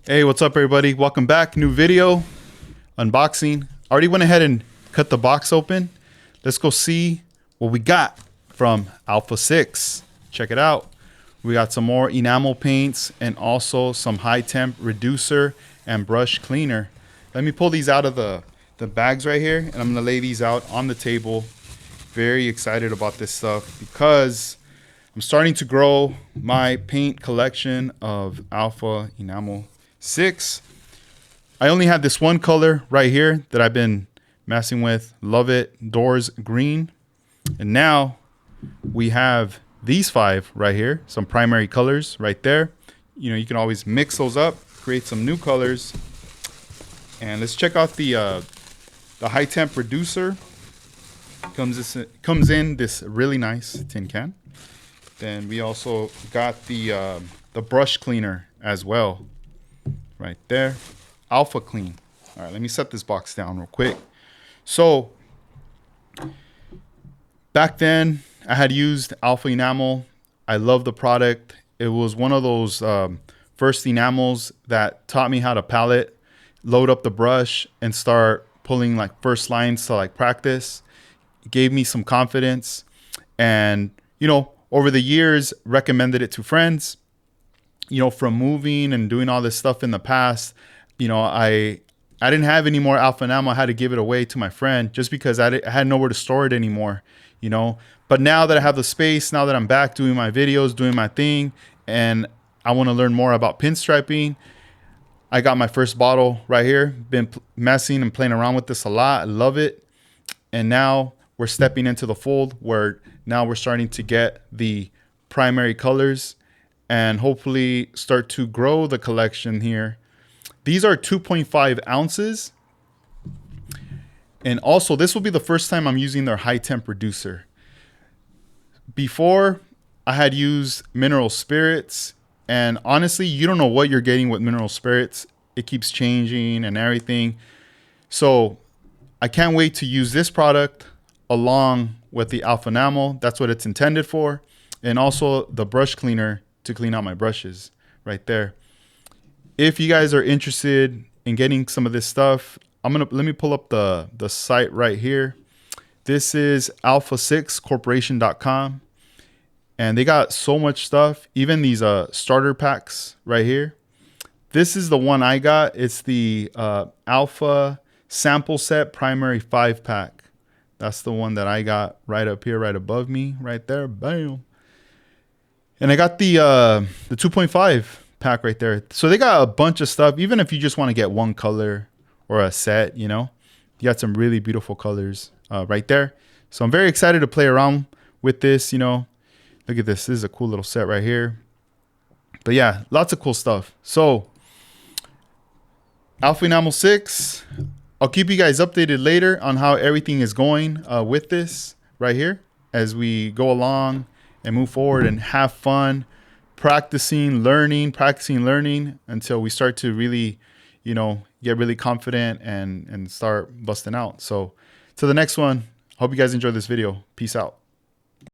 Hey, what's up everybody? Welcome back. New video, unboxing. Already went ahead and cut the box open. Let's go see what we got from Alpha 6. Check it out. We got some more enamel paints and also some high temp reducer and brush cleaner. Let me pull these out of the bags right here, and I'm gonna lay these out on the table. Very excited about this stuff because I'm starting to grow my paint collection of Alpha Enamel 6. I only have this one color right here that I've been messing with. Love it. Doors green. And now we have these 5 right here. Some primary colors right there. You know, you can always mix those up, create some new colors. And let's check out the high temp reducer. Comes in this really nice tin can. Then we also got the brush cleaner as well. Right there, Alpha Klean. All right, let me set this box down real quick. So back then I had used Alpha Enamel. I love the product. It was one of those first enamels that taught me how to palette, load up the brush and start pulling like first lines to like practice. It gave me some confidence, and you know, over the years recommended it to friends. You know, from moving and doing all this stuff in the past, you know, I didn't have any more Alpha Enamel. I had to give it away to my friend just because I had nowhere to store it anymore, you know. But now that I have the space, now that I'm back doing my videos, doing my thing, and I want to learn more about pinstriping, I got my first bottle right here. Been messing and playing around with this a lot. I love it. And now we're stepping into the fold where now we're starting to get the primary colors and hopefully start to grow the collection here. These are 2.5 ounces. And also this will be the first time I'm using their high temp reducer. Before I had used mineral spirits, and honestly, you don't know what you're getting with mineral spirits. It keeps changing and everything. So I can't wait to use this product along with the Alpha Enamel. That's what it's intended for. And also the brush cleaner to clean out my brushes right there. If you guys are interested in getting some of this stuff, let me pull up the site right here. This is alpha6corporation.com, and they got so much stuff, even these starter packs right here. This is the one I got. It's the Alpha sample set primary 5-pack. That's the one that I got right up here, right above me, right there. Bam. And I got the 2.5 pack right there. So they got a bunch of stuff. Even if you just want to get one color or a set, you know, you got some really beautiful colors right there. So I'm very excited to play around with this. You know, look at this. This is a cool little set right here. But yeah, lots of cool stuff. So Alpha Enamel 6. I'll keep you guys updated later on how everything is going with this right here as we go along and move forward and have fun practicing, learning until we start to really, you know, get really confident and start busting out. So to the next one, hope you guys enjoyed this video. Peace out.